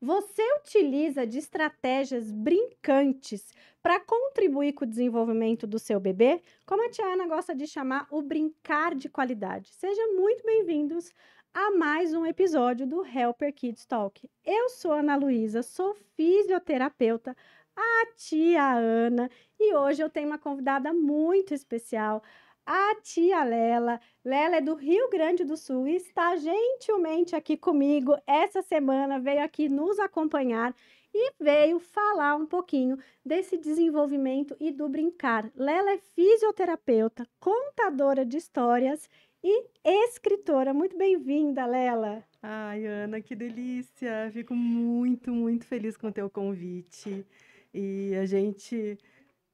Você utiliza de estratégias brincantes para contribuir com o desenvolvimento do seu bebê? Como a tia Ana gosta de chamar, o brincar de qualidade. Sejam muito bem-vindos a mais um episódio do Helper Kids Talk. Eu sou a Ana Luísa, sou fisioterapeuta, a tia Ana, e hoje eu tenho uma convidada muito especial, a tia Lela. Lela é do Rio Grande do Sul e está gentilmente aqui comigo essa semana, veio aqui nos acompanhar e veio falar um pouquinho desse desenvolvimento e do brincar. Lela é fisioterapeuta, contadora de histórias e escritora. Muito bem-vinda, Lela. Ai, Ana, que delícia! Fico muito, muito feliz com o teu convite. E a gente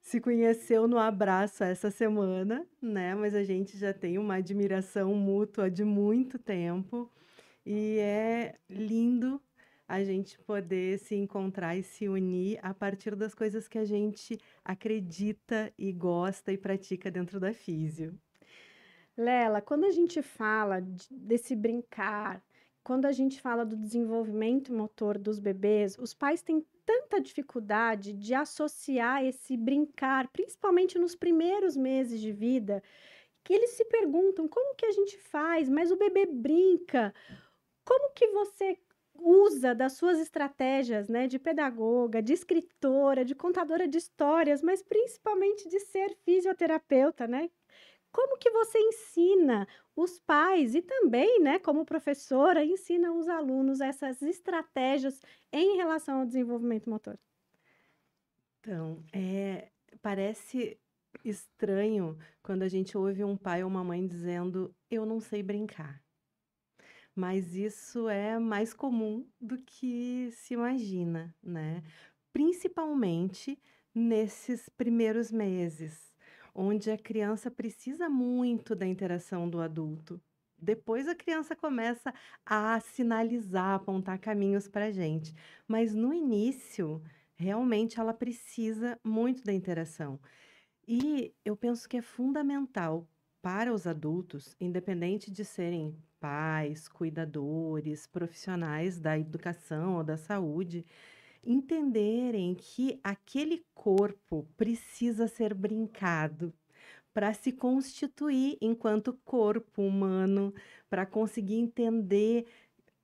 se conheceu no abraço essa semana, né? Mas a gente já tem uma admiração mútua de muito tempo. E é lindo a gente poder se encontrar e se unir a partir das coisas que a gente acredita e gosta e pratica dentro da físio. Lela, quando a gente fala desse brincar, quando a gente fala do desenvolvimento motor dos bebês, os pais têm tanta dificuldade de associar esse brincar, principalmente nos primeiros meses de vida, que eles se perguntam como que a gente faz, mas o bebê brinca. Como que você usa das suas estratégias, né, de pedagoga, de escritora, de contadora de histórias, mas principalmente de ser fisioterapeuta, né? Como que você ensina os pais e também, né, como professora, ensina os alunos essas estratégias em relação ao desenvolvimento motor? Então, parece estranho quando a gente ouve um pai ou uma mãe dizendo: "Eu não sei brincar", mas isso é mais comum do que se imagina, né. Principalmente nesses primeiros meses, onde a criança precisa muito da interação do adulto. Depois a criança começa a sinalizar, apontar caminhos pra gente, mas no início, realmente ela precisa muito da interação. E eu penso que é fundamental para os adultos, independente de serem pais, cuidadores, profissionais da educação ou da saúde, entenderem que aquele corpo precisa ser brincado para se constituir enquanto corpo humano, para conseguir entender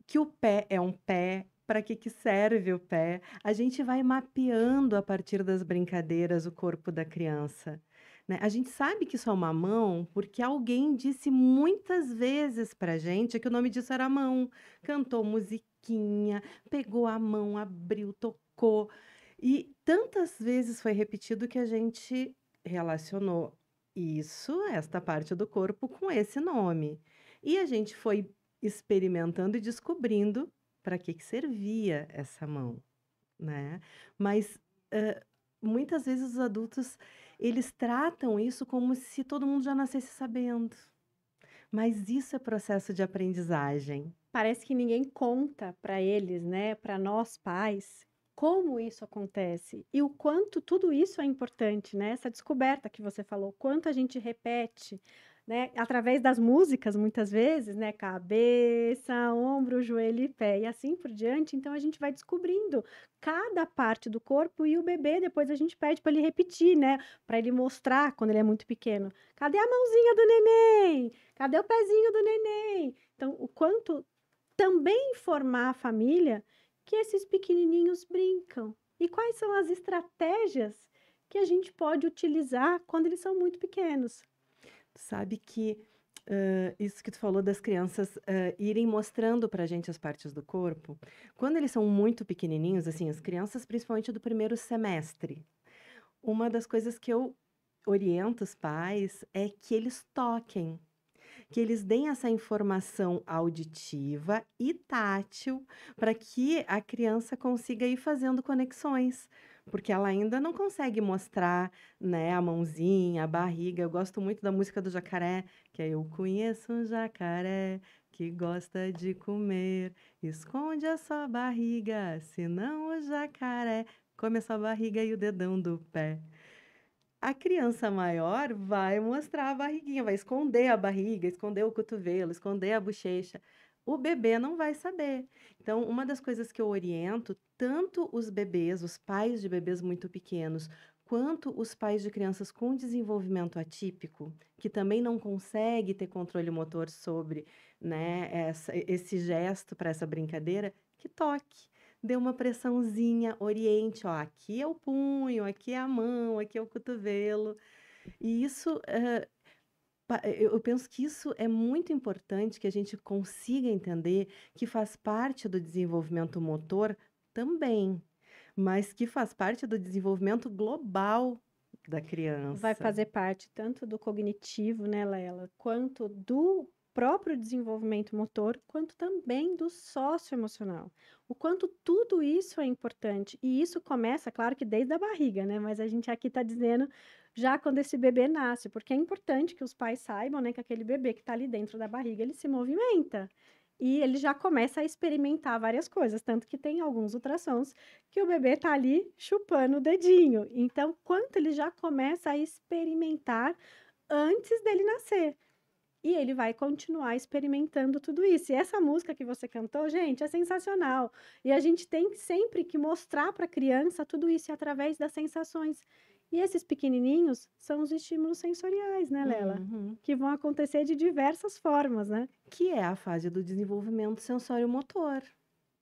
que o pé é um pé, para que serve o pé. A gente vai mapeando a partir das brincadeiras o corpo da criança, né. A gente sabe que isso é uma mão, porque alguém disse muitas vezes pra gente que o nome disso era mão. Cantou musiquinha, pegou a mão, abriu, tocou, e tantas vezes foi repetido que a gente relacionou isso, esta parte do corpo, com esse nome. E a gente foi experimentando e descobrindo para que servia essa mão, né. Mas, hã, muitas vezes os adultos, eles tratam isso como se todo mundo já nascesse sabendo, mas isso é processo de aprendizagem. Parece que ninguém conta para eles, né, para nós pais, como isso acontece e o quanto tudo isso é importante, né, essa descoberta que você falou, quanto a gente repete, né, através das músicas muitas vezes, né, cabeça, ombro, joelho e pé e assim por diante, então a gente vai descobrindo cada parte do corpo e o bebê depois a gente pede para ele repetir, né, para ele mostrar quando ele é muito pequeno: "Cadê a mãozinha do neném? Cadê o pezinho do neném?". Então o quanto também informar a família que esses pequenininhos brincam. E quais são as estratégias que a gente pode utilizar quando eles são muito pequenos. Sabe que, isso que tu falou das crianças, irem mostrando pra gente as partes do corpo, quando eles são muito pequenininhos, assim, as crianças principalmente do primeiro semestre, uma das coisas que eu oriento os pais é que eles toquem, que eles deem essa informação auditiva e tátil para que a criança consiga ir fazendo conexões, porque ela ainda não consegue mostrar, né, a mãozinha, a barriga. Eu gosto muito da música do jacaré, que é: "Eu conheço um jacaré que gosta de comer, esconde a sua barriga, senão o jacaré come a sua barriga e o dedão do pé". A criança maior vai mostrar a barriguinha, vai esconder a barriga, esconder o cotovelo, esconder a bochecha. o bebê não vai saber. Então, uma das coisas que eu oriento, tanto os bebês, os pais de bebês muito pequenos, quanto os pais de crianças com desenvolvimento atípico, que também não consegue ter controle motor sobre, né, esse gesto para essa brincadeira, que toque. Dê uma pressãozinha, oriente, ó, aqui é o punho, aqui é a mão, aqui é o cotovelo. E isso, eu penso que isso é muito importante que a gente consiga entender que faz parte do desenvolvimento motor também, mas que faz parte do desenvolvimento global da Vai criança. fazer parte tanto do cognitivo, né, Lela, quanto do próprio desenvolvimento motor, quanto também do socioemocional. O quanto tudo isso é importante. E isso começa, claro que desde a barriga, né? Mas a gente aqui está dizendo já quando esse bebê nasce, porque é importante que os pais saibam, né, que aquele bebê que está ali dentro da barriga, ele se movimenta. E ele já começa a experimentar várias coisas, tanto que tem alguns ultrassons que o bebê tá ali chupando o dedinho. Então, quanto ele já começa a experimentar antes dele nascer. E ele vai continuar experimentando tudo isso. E essa música que você cantou, gente, é sensacional. E a gente tem sempre que mostrar para a criança tudo isso através das sensações. E esses pequenininhos são os estímulos sensoriais, né, Lela? Uhum. Que vão acontecer de diversas formas, né? Que é a fase do desenvolvimento sensório-motor.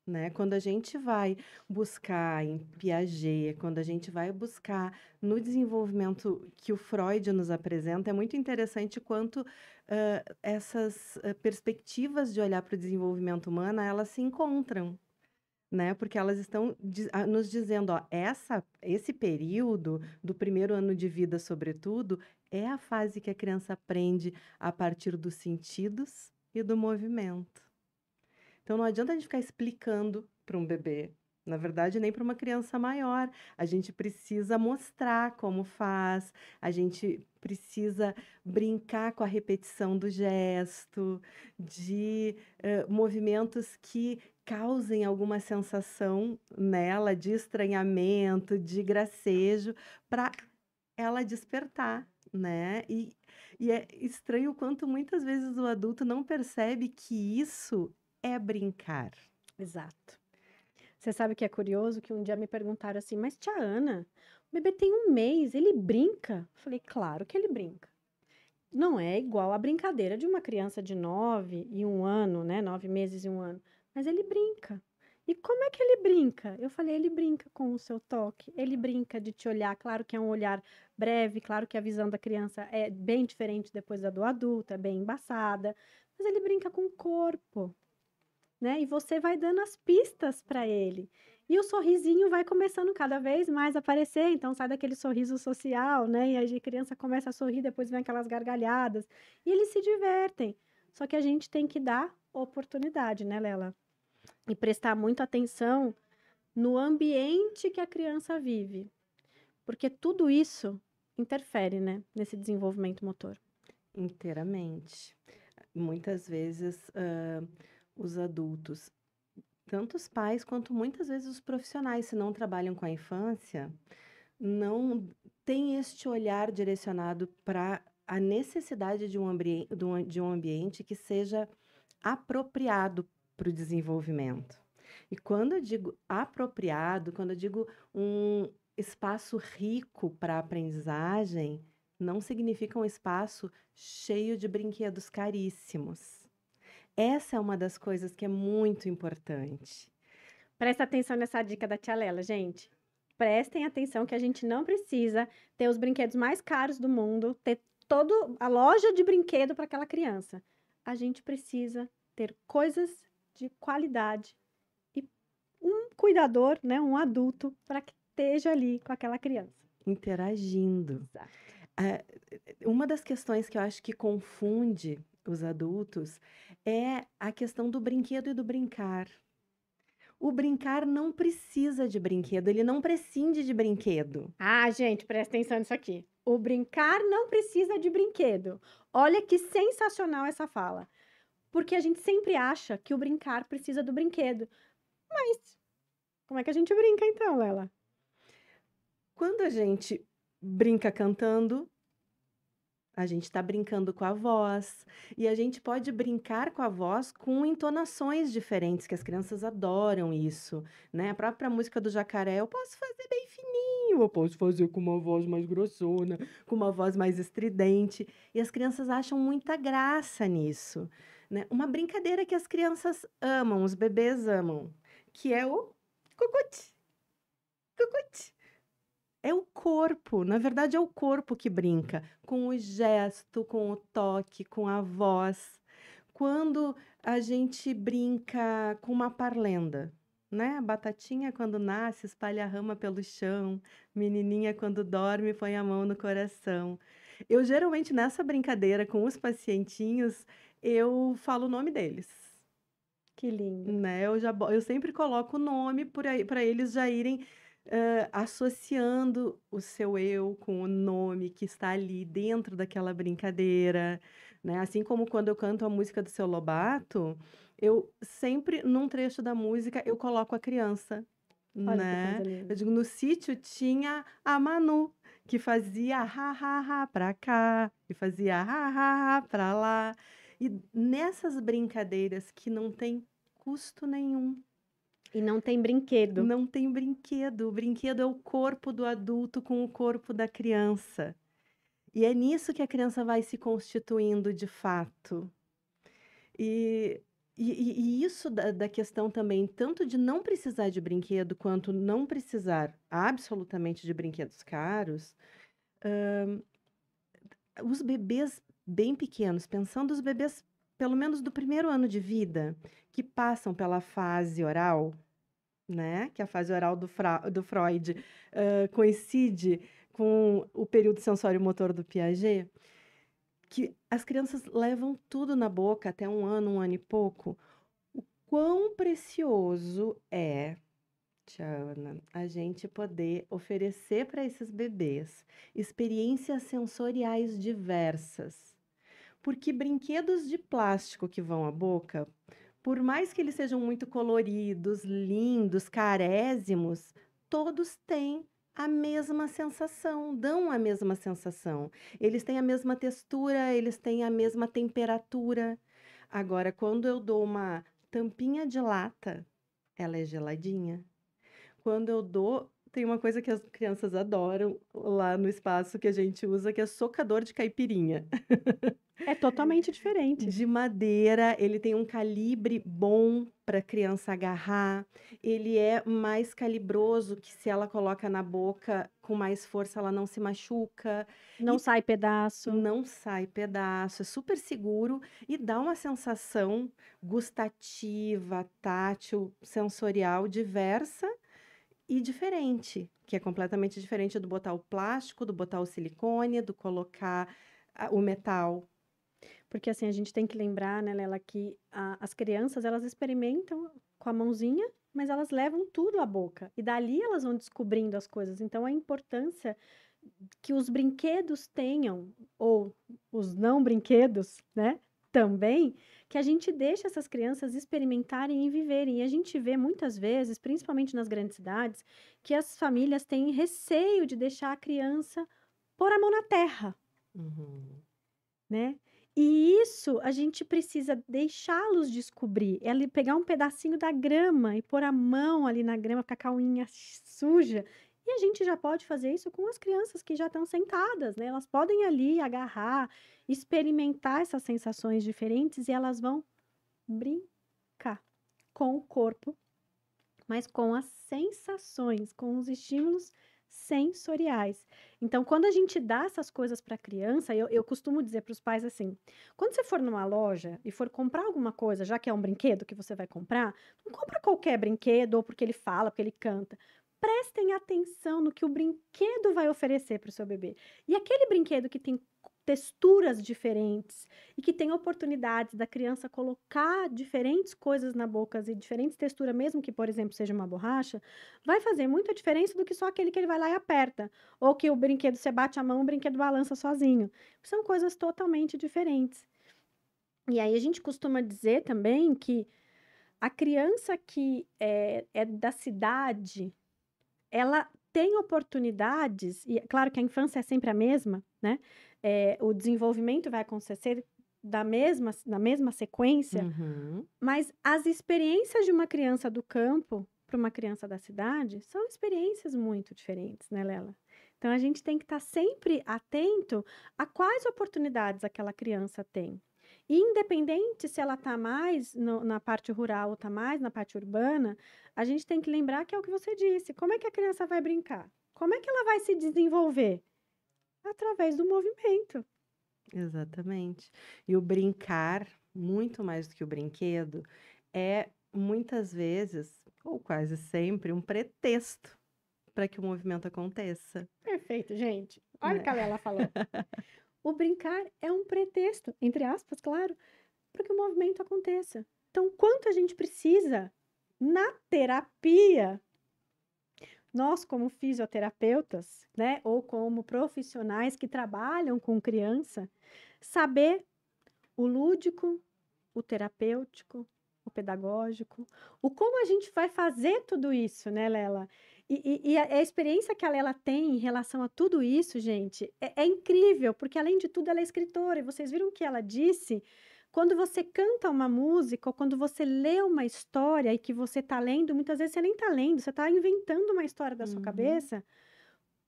Né? Quando a gente vai buscar em Piaget, quando a gente vai buscar no desenvolvimento que o Freud nos apresenta, é muito interessante quanto essas perspectivas de olhar para o desenvolvimento humano, elas se encontram, né? Porque elas estão nos dizendo, ó, esse período do primeiro ano de vida, sobretudo, é a fase que a criança aprende a partir dos sentidos e do movimento. Então não adianta a gente ficar explicando para um bebê, na verdade, nem para uma criança maior. A gente precisa mostrar como faz, a gente precisa brincar com a repetição do gesto, de movimentos que causem alguma sensação nela de estranhamento, de gracejo, para ela despertar, né? E é estranho o quanto muitas vezes o adulto não percebe que isso é brincar. Exato. Você sabe que é curioso que um dia me perguntaram assim, mas tia Ana, o bebê tem 1 mês, ele brinca? Eu falei, claro que ele brinca. Não é igual a brincadeira de uma criança de 9 e 1 ano, né? 9 meses e 1 ano. Mas ele brinca. E como é que ele brinca? Eu falei, ele brinca com o seu toque, ele brinca de te olhar. Claro que é um olhar breve, claro que a visão da criança é bem diferente depois da do adulto, é bem embaçada. Mas ele brinca com o corpo, né? E você vai dando as pistas para ele. E o sorrisinho vai começando cada vez mais a aparecer, então sai daquele sorriso social, né? E aí a criança começa a sorrir, depois vem aquelas gargalhadas, e eles se divertem. Só que a gente tem que dar oportunidade, né, Lela? E prestar muita atenção no ambiente que a criança vive, porque tudo isso interfere, né, nesse desenvolvimento motor. Inteiramente. Muitas vezes, os adultos, tanto os pais quanto muitas vezes os profissionais, se não trabalham com a infância, não têm este olhar direcionado para a necessidade de um ambiente que seja apropriado para o desenvolvimento. E quando eu digo apropriado, quando eu digo um espaço rico para a aprendizagem, não significa um espaço cheio de brinquedos caríssimos. Essa é uma das coisas que é muito importante. Presta atenção nessa dica da tia Lela, gente. Prestem atenção que a gente não precisa ter os brinquedos mais caros do mundo, ter toda a loja de brinquedo para aquela criança. A gente precisa ter coisas de qualidade e um cuidador, né, um adulto, para que esteja ali com aquela criança. Interagindo. Exato. Uma das questões que eu acho que confunde os adultos é a questão do brinquedo e do brincar. O brincar não precisa de brinquedo, ele não prescinde de brinquedo. Ah, gente, presta atenção nisso aqui. O brincar não precisa de brinquedo. Olha que sensacional essa fala. Porque a gente sempre acha que o brincar precisa do brinquedo. Mas como é que a gente brinca então, Lela? Quando a gente brinca cantando, A gente está brincando com a voz. E a gente pode brincar com a voz com entonações diferentes, que as crianças adoram isso, né? A própria música do Jacaré, eu posso fazer bem fininho, eu posso fazer com uma voz mais grossona, com uma voz mais estridente. E as crianças acham muita graça nisso, né? Uma brincadeira que as crianças amam, os bebês amam, que é o cucuti, cucuti. É o corpo, na verdade é o corpo que brinca, com o gesto, com o toque, com a voz. Quando a gente brinca com uma parlenda, né? A batatinha quando nasce espalha a rama pelo chão, menininha quando dorme põe a mão no coração. Eu geralmente nessa brincadeira com os pacientinhos, eu falo o nome deles, Que lindo. né? Eu sempre coloco o nome para eles já irem associando o seu eu com o nome que está ali dentro daquela brincadeira, né? Assim como quando eu canto a música do Seu Lobato, eu sempre, num trecho da música, eu coloco a criança, Olha que coisa né? Eu linda. digo, no sítio tinha a Manu, que fazia ha, ha, ha pra cá, e fazia ha, ha, ha pra lá. E nessas brincadeiras que não tem custo nenhum, E não tem brinquedo. não tem brinquedo. O brinquedo é o corpo do adulto com o corpo da criança. E é nisso que a criança vai se constituindo de fato. E, e isso da questão também, tanto de não precisar de brinquedo, quanto não precisar absolutamente de brinquedos caros, os bebês bem pequenos, pensando os bebês pelo menos do primeiro ano de vida, que passam pela fase oral, né, que a fase oral do Freud, coincide com o período sensório-motor do Piaget, que as crianças levam tudo na boca até um ano e pouco. O quão precioso é, Tiana, a gente poder oferecer para esses bebês experiências sensoriais diversas. Porque brinquedos de plástico que vão à boca, por mais que eles sejam muito coloridos, lindos, carésimos, todos têm a mesma sensação, dão a mesma sensação. Eles têm a mesma textura, eles têm a mesma temperatura. Agora, quando eu dou uma tampinha de lata, ela é geladinha. Quando eu dou, tem uma coisa que as crianças adoram lá no espaço que a gente usa, que é socador de caipirinha. É totalmente diferente. De madeira, ele tem um calibre bom para a criança agarrar. Ele é mais calibroso, que se ela coloca na boca com mais força, ela não se machuca. Não E sai pedaço. não sai pedaço, é super seguro e dá uma sensação gustativa, tátil, sensorial diversa e diferente, que é completamente diferente do botar o plástico, do botar o silicone, do colocar o metal. Porque assim, a gente tem que lembrar, né, Lela, que as crianças, elas experimentam com a mãozinha, mas elas levam tudo à boca. E dali elas vão descobrindo as coisas. Então, a importância que os brinquedos tenham, ou os não brinquedos, né, também, que a gente deixa essas crianças experimentarem e viverem. E a gente vê muitas vezes, principalmente nas grandes cidades, que as famílias têm receio de deixar a criança pôr a mão na terra, Uhum. né? E isso a gente precisa deixá-los descobrir. É ali pegar um pedacinho da grama e pôr a mão ali na grama, ficar com a unha suja. E a gente já pode fazer isso com as crianças que já estão sentadas, né? Elas podem ali agarrar, experimentar essas sensações diferentes e elas vão brincar com o corpo, mas com as sensações, com os estímulos sensoriais. Então, quando a gente dá essas coisas para a criança, eu costumo dizer para os pais assim: quando você for numa loja e for comprar alguma coisa, já que é um brinquedo que você vai comprar, não compra qualquer brinquedo ou porque ele fala, porque ele canta. Prestem atenção no que o brinquedo vai oferecer para o seu bebê. E aquele brinquedo que tem texturas diferentes e que tem oportunidades da criança colocar diferentes coisas na boca e diferentes texturas, mesmo que, por exemplo, seja uma borracha, vai fazer muita diferença do que só aquele que ele vai lá e aperta. Ou que o brinquedo, você bate a mão, o brinquedo balança sozinho. São coisas totalmente diferentes. E aí a gente costuma dizer também que a criança que é da cidade, ela tem oportunidades, e é claro que a infância é sempre a mesma, né? o desenvolvimento vai acontecer na mesma sequência, Uhum. mas as experiências de uma criança do campo para uma criança da cidade são experiências muito diferentes, né, Lela? Então a gente tem que estar sempre atento a quais oportunidades aquela criança tem. E independente se ela está mais na parte rural ou está mais na parte urbana, a gente tem que lembrar que é o que você disse. Como é que a criança vai brincar? Como é que ela vai se desenvolver? Através do movimento. Exatamente. E o brincar, muito mais do que o brinquedo, é muitas vezes, ou quase sempre, um pretexto para que o movimento aconteça, Perfeito, gente. Olha o né? que a Lela falou. O brincar é um pretexto, entre aspas, claro, para que o movimento aconteça. Então, quanto a gente precisa na terapia, nós como fisioterapeutas, né, ou como profissionais que trabalham com criança, saber o lúdico, o terapêutico, o pedagógico, o como a gente vai fazer tudo isso, né, Lela? E a experiência que a Lela tem em relação a tudo isso, gente, é incrível, porque além de tudo ela é escritora, e vocês viram que ela disse, quando você canta uma música, ou quando você lê uma história e que você está lendo, muitas vezes você nem está lendo, você está inventando uma história da sua Uhum. cabeça,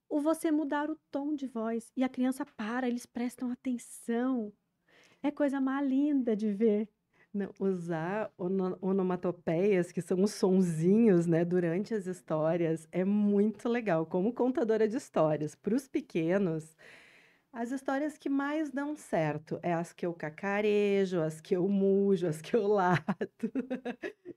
ou você mudar o tom de voz, e a criança para, eles prestam atenção. É coisa mais linda de ver. Não, usar onomatopeias, que são os sonzinhos, né, durante as histórias, é muito legal. Como contadora de histórias, para os pequenos, as histórias que mais dão certo é as que eu cacarejo, as que eu mujo, as que eu lato.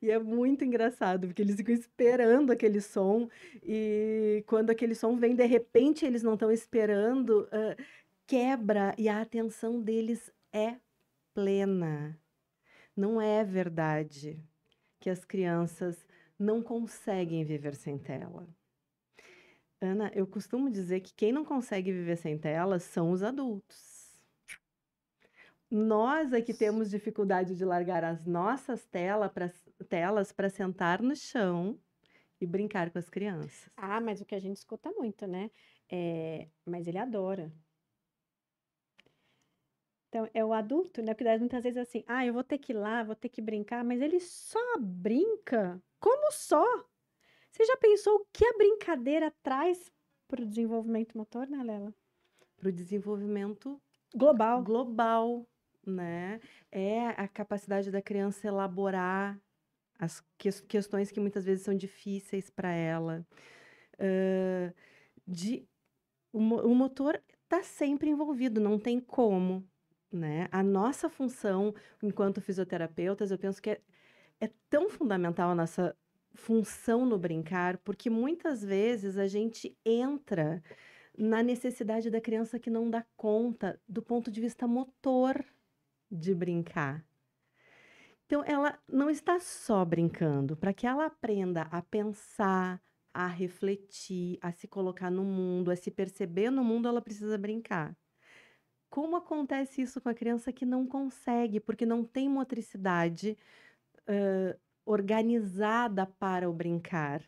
E é muito engraçado, porque eles ficam esperando aquele som, e quando aquele som vem, de repente eles não estão esperando, quebra, e a atenção deles é plena. Não é verdade que as crianças não conseguem viver sem tela. Ana, eu costumo dizer que quem não consegue viver sem tela são os adultos. Nós é que temos dificuldade de largar as nossas telas para sentar no chão e brincar com as crianças. Ah, mas o que a gente escuta muito, né? Mas ele adora. Então, é o adulto, né? Porque daí muitas vezes é assim, ah, eu vou ter que ir lá, vou ter que brincar, mas ele só brinca. Como só? Você já pensou o que a brincadeira traz para o desenvolvimento motor, né, Lela? Para o desenvolvimento Global. global, né? É a capacidade da criança elaborar as questões que muitas vezes são difíceis para ela. Hã, de o motor está sempre envolvido, não tem como, né. A nossa função enquanto fisioterapeutas, eu penso que é tão fundamental a nossa função no brincar, porque muitas vezes a gente entra na necessidade da criança que não dá conta do ponto de vista motor de brincar. Então ela não está só brincando, para que ela aprenda a pensar, a refletir, a se colocar no mundo, a se perceber no mundo, ela precisa brincar. Como acontece isso com a criança que não consegue, porque não tem motricidade, organizada para o brincar?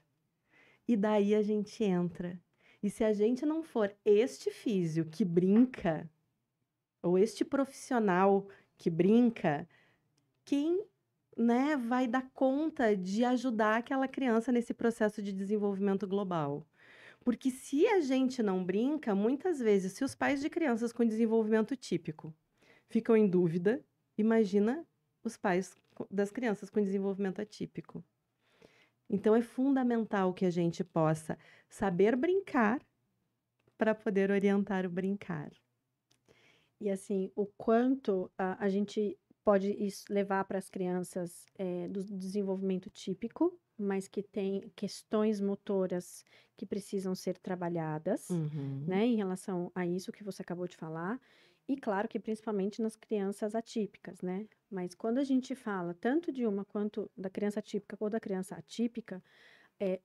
E daí a gente entra. E se a gente não for este físio que brinca, ou este profissional que brinca, quem, né, vai dar conta de ajudar aquela criança nesse processo de desenvolvimento global? Porque se a gente não brinca, muitas vezes, se os pais de crianças com desenvolvimento típico ficam em dúvida, imagina os pais das crianças com desenvolvimento atípico. Então é fundamental que a gente possa saber brincar para poder orientar o brincar. E assim, o quanto a gente pode levar para as crianças do desenvolvimento típico, mas que tem questões motoras que precisam ser trabalhadas, Uhum. né, em relação a isso que você acabou de falar. E claro que principalmente nas crianças atípicas, né? Mas quando a gente fala tanto de uma quanto da criança típica ou da criança atípica,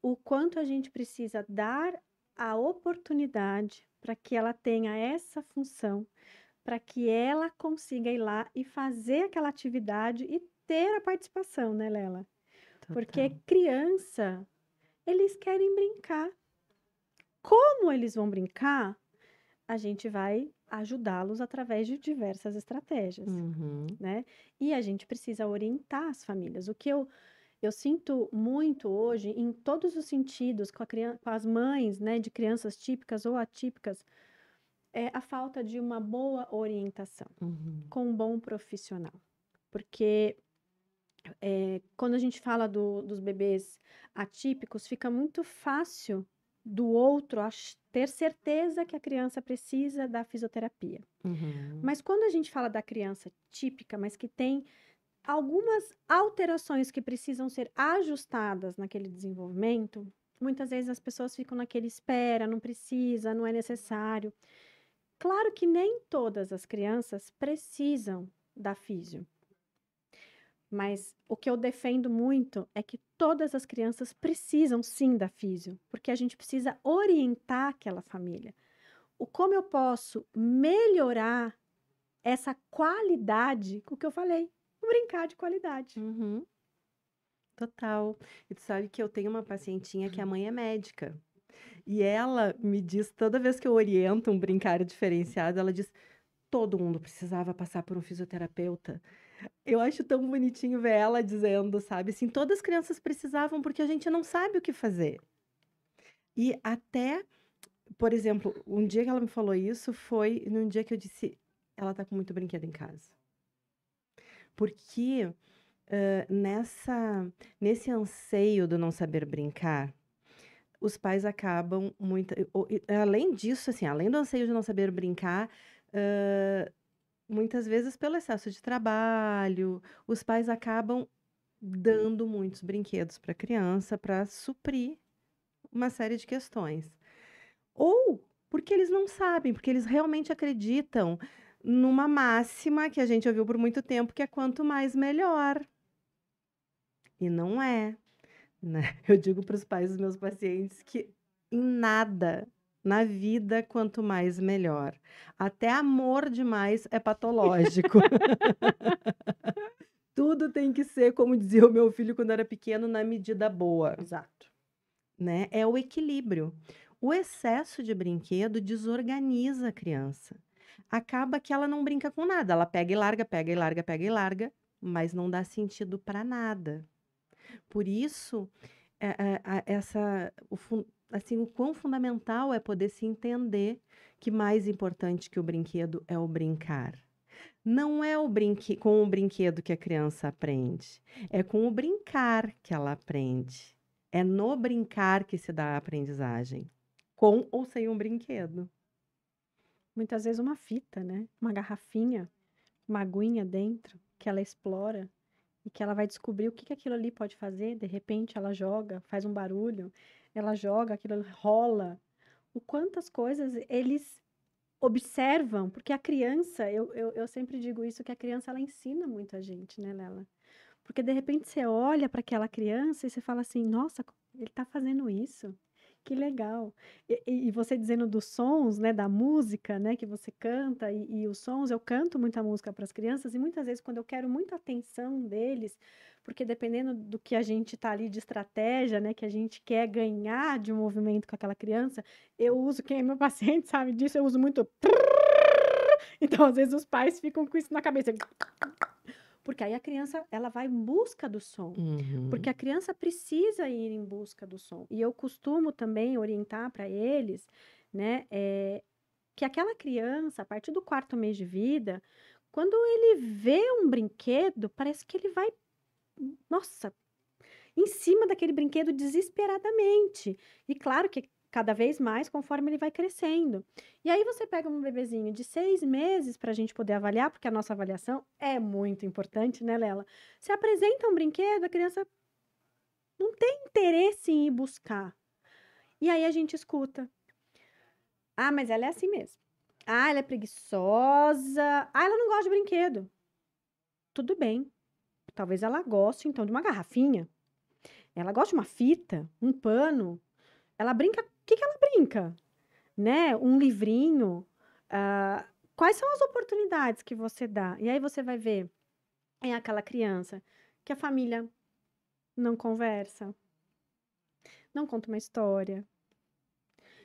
o quanto a gente precisa dar a oportunidade para que ela tenha essa função, para que ela consiga ir lá e fazer aquela atividade e ter a participação, né, Lela? Porque Total. criança, eles querem brincar. Como eles vão brincar? A gente vai ajudá-los através de diversas estratégias, Uhum. né? E a gente precisa orientar as famílias. O que eu sinto muito hoje, em todos os sentidos, com as mães, né, de crianças típicas ou atípicas, é a falta de uma boa orientação Uhum. com um bom profissional. Porque quando a gente fala dos bebês atípicos, fica muito fácil do outro ter certeza que a criança precisa da fisioterapia. Uhum. Mas quando a gente fala da criança típica, mas que tem algumas alterações que precisam ser ajustadas naquele desenvolvimento, muitas vezes as pessoas ficam naquele espera, não precisa, não é necessário. Claro que nem todas as crianças precisam da físio, mas o que eu defendo muito é que todas as crianças precisam sim da físio, porque a gente precisa orientar aquela família. Como eu posso melhorar essa qualidade, o que eu falei, o brincar de qualidade. Uhum. Total. E tu sabe que eu tenho uma pacientinha que a mãe é médica. E ela me diz, toda vez que eu oriento um brincar diferenciado, ela diz: todo mundo precisava passar por um fisioterapeuta. Eu acho tão bonitinho ver ela dizendo, sabe? Assim, todas as crianças precisavam porque a gente não sabe o que fazer. E até, por exemplo, um dia que ela me falou isso foi num dia que eu disse: ela tá com muito brinquedo em casa. Porque nesse anseio do não saber brincar, os pais acabam muito. Além disso, assim, além do anseio de não saber brincar, hã, muitas vezes pelo excesso de trabalho, os pais acabam dando muitos brinquedos para a criança para suprir uma série de questões. Ou porque eles não sabem, porque eles realmente acreditam numa máxima que a gente ouviu por muito tempo, que é quanto mais melhor. E não é, né. Eu digo para os pais dos meus pacientes que em nada na vida, quanto mais melhor. Até amor demais é patológico. Tudo tem que ser, como dizia o meu filho quando era pequeno, na medida boa, Exato. né, é o equilíbrio. O excesso de brinquedo desorganiza a criança. Acaba que ela não brinca com nada, ela pega e larga, pega e larga, pega e larga, mas não dá sentido para nada. Por isso, assim, o quão fundamental é poder se entender que mais importante que o brinquedo é o brincar. Não é com o brinquedo que a criança aprende, é com o brincar que ela aprende. É no brincar que se dá a aprendizagem, com ou sem um brinquedo. Muitas vezes uma fita, né? Uma garrafinha, uma aguinha dentro, que ela explora e que ela vai descobrir o que que aquilo ali pode fazer. De repente ela joga, faz um barulho, ela joga, aquilo rola. O quantas coisas eles observam, porque a criança, eu sempre digo isso, que a criança ela ensina muito a gente, né, Lela? Porque de repente você olha para aquela criança e você fala assim: "Nossa, ele está fazendo isso, que legal". E você dizendo dos sons, né, da música, né, que você canta e os sons, eu canto muita música para as crianças e muitas vezes quando eu quero muita atenção deles, porque dependendo do que a gente tá ali de estratégia, né, que a gente quer ganhar de um movimento com aquela criança, eu uso quem é meu paciente sabe disso, eu uso muito então às vezes os pais ficam com isso na cabeça. Porque aí a criança, ela vai em busca do som, porque Uhum. a criança precisa ir em busca do som. E eu costumo também orientar para eles, né, que aquela criança, a partir do 4º mês de vida, quando ele vê um brinquedo, parece que ele vai, nossa, em cima daquele brinquedo desesperadamente. E claro que cada vez mais conforme ele vai crescendo. E aí você pega um bebezinho de 6 meses para a gente poder avaliar, porque a nossa avaliação é muito importante, né, Lela? Você apresenta um brinquedo, a criança não tem interesse em ir buscar. E aí a gente escuta. Ah, mas ela é assim mesmo. Ah, ela é preguiçosa. Ah, ela não gosta de brinquedo. Tudo bem. Talvez ela goste, então, de uma garrafinha. Ela gosta de uma fita, um pano. Ela brinca, o que que ela brinca? Né, um livrinho, ah, quais são as oportunidades que você dá? E aí você vai ver, é aquela criança que a família não conversa, não conta uma história,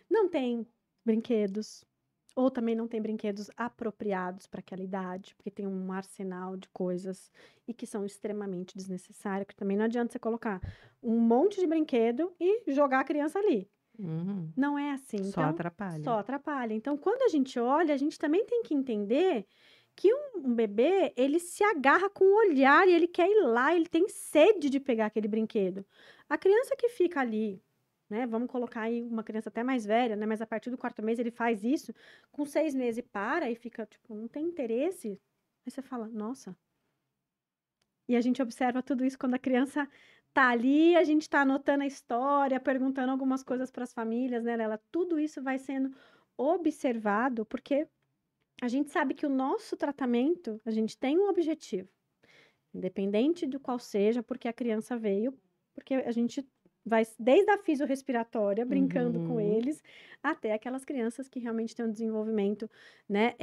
não tem brinquedos, Ou também não tem brinquedos apropriados para aquela idade, porque tem um arsenal de coisas e que são extremamente desnecessárias, que também não adianta você colocar um monte de brinquedo e jogar a criança ali. Uhum. Não é assim. Só Então, atrapalha. só atrapalha. Então, quando a gente olha, a gente também tem que entender que um bebê, ele se agarra com o olhar e ele quer ir lá, ele tem sede de pegar aquele brinquedo. A criança que fica ali, né? Vamos colocar aí uma criança até mais velha, né? Mas a partir do 4º mês ele faz isso, com 6 meses e para e fica, tipo, não tem interesse. Aí você fala, nossa. E a gente observa tudo isso quando a criança tá ali, a gente tá anotando a história, perguntando algumas coisas para as famílias, né, Lela? Tudo isso vai sendo observado, porque a gente sabe que o nosso tratamento, a gente tem um objetivo, independente do qual seja, porque a criança veio, porque a gente vai desde a fisiorrespiratória, brincando com Uhum. eles, até aquelas crianças que realmente têm um desenvolvimento, né,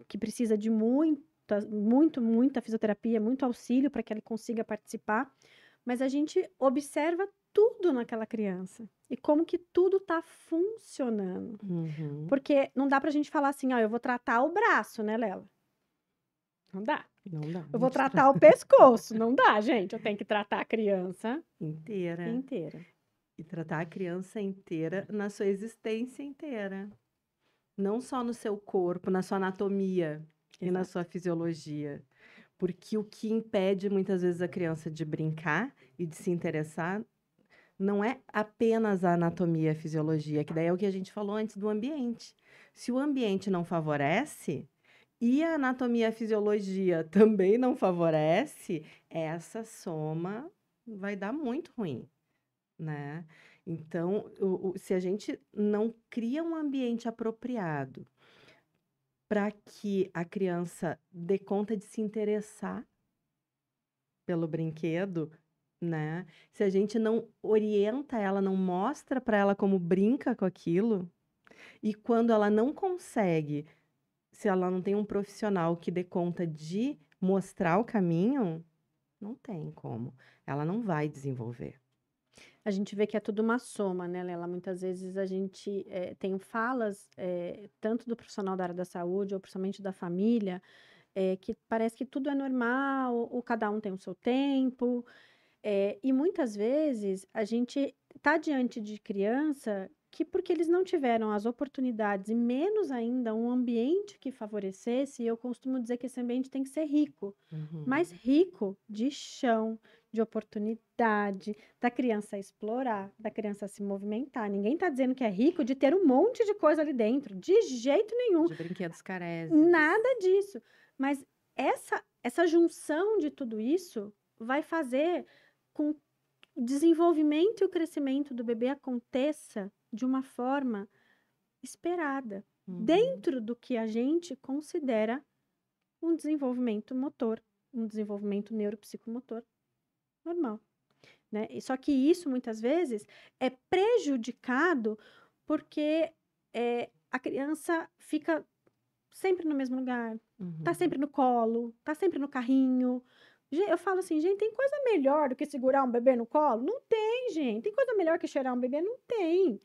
que precisa de muita fisioterapia, muito auxílio para que ele consiga participar, mas a gente observa tudo naquela criança e como que tudo está funcionando. Uhum. Porque não dá pra gente falar assim, ó, eu vou tratar o braço, né, Lela? Não dá. Não dá. Eu vou tratar o pescoço. Não dá, gente. Eu tenho que tratar a criança Inteira. inteira. E tratar a criança inteira na sua existência inteira. Não só no seu corpo, na sua anatomia e na Exato. sua fisiologia. Porque o que impede muitas vezes a criança de brincar e de se interessar não é apenas a anatomia e a fisiologia, que daí é o que a gente falou antes do ambiente. Se o ambiente não favorece e a anatomia e a fisiologia também não favorece, essa soma vai dar muito ruim, né? Então, se a gente não cria um ambiente apropriado para que a criança dê conta de se interessar pelo brinquedo, né? Se a gente não orienta ela, não mostra para ela como brinca com aquilo, e quando ela não consegue, se ela não tem um profissional que dê conta de mostrar o caminho, não tem como. Ela não vai desenvolver. A gente vê que é tudo uma soma, né, Lela? Muitas vezes a gente tem falas, tanto do profissional da área da saúde, ou principalmente da família, que parece que tudo é normal, ou cada um tem o seu tempo. E muitas vezes a gente está diante de criança que, porque eles não tiveram as oportunidades e menos ainda um ambiente que favorecesse, eu costumo dizer que esse ambiente tem que ser rico, mas rico de chão, de oportunidade, da criança explorar, da criança se movimentar. Ninguém está dizendo que é rico de ter um monte de coisa ali dentro, de jeito nenhum. De brinquedos carésimos. Nada disso. Mas essa junção de tudo isso vai fazer com que o desenvolvimento e o crescimento do bebê aconteça de uma forma esperada, dentro do que a gente considera um desenvolvimento motor, um desenvolvimento neuropsicomotor normal, né? Só que isso, muitas vezes, é prejudicado porque a criança fica sempre no mesmo lugar, tá sempre no colo, tá sempre no carrinho. Eu falo assim, gente, tem coisa melhor do que segurar um bebê no colo? Não tem, gente. Tem coisa melhor que cheirar um bebê? Não tem.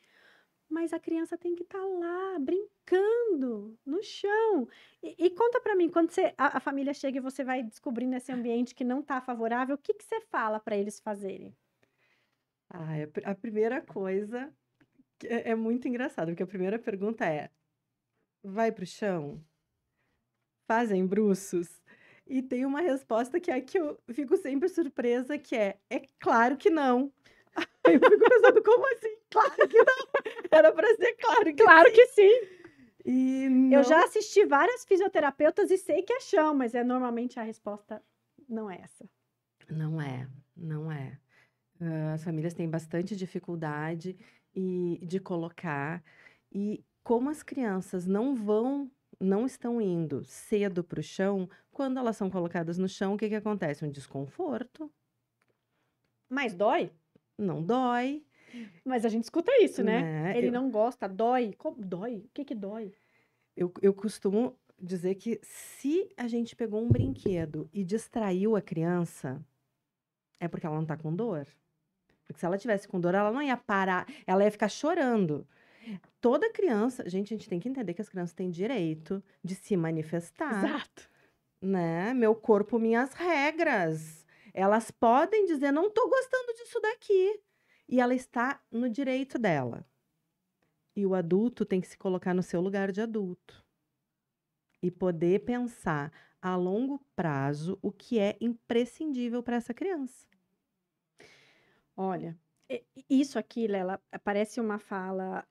Mas a criança tem que estar lá, brincando, no chão. E conta pra mim, quando a família chega e você vai descobrindo esse ambiente que não tá favorável, o que que você fala para eles fazerem? A primeira coisa é muito engraçado, porque a primeira pergunta é: vai pro chão? Fazem bruços? E tem uma resposta que é que eu fico sempre surpresa, que é claro que não. Aí eu fico pensando, como assim? Claro que não. Era para ser claro que Claro que sim. E Eu já não assisti várias fisioterapeutas e sei que é chão, mas normalmente a resposta não é essa. não é, não é. As famílias têm bastante dificuldade de colocar. E como as crianças não estão indo cedo para o chão, quando elas são colocadas no chão, o que que acontece? Um desconforto, Mas dói? não dói, Mas a gente escuta isso, né? né? Ele não gosta, dói. Como dói? O que que dói? Eu costumo dizer que se a gente pegou um brinquedo e distraiu a criança, é porque ela não está com dor. Porque se ela tivesse com dor, ela não ia parar, ela ia ficar chorando. Toda criança, gente, a gente tem que entender que as crianças têm direito de se manifestar, Exato. né? Meu corpo, minhas regras. Elas podem dizer, não tô gostando disso daqui. E ela está no direito dela. E o adulto tem que se colocar no seu lugar de adulto. E poder pensar a longo prazo o que é imprescindível para essa criança. Olha, isso aqui, Lela, parece uma fala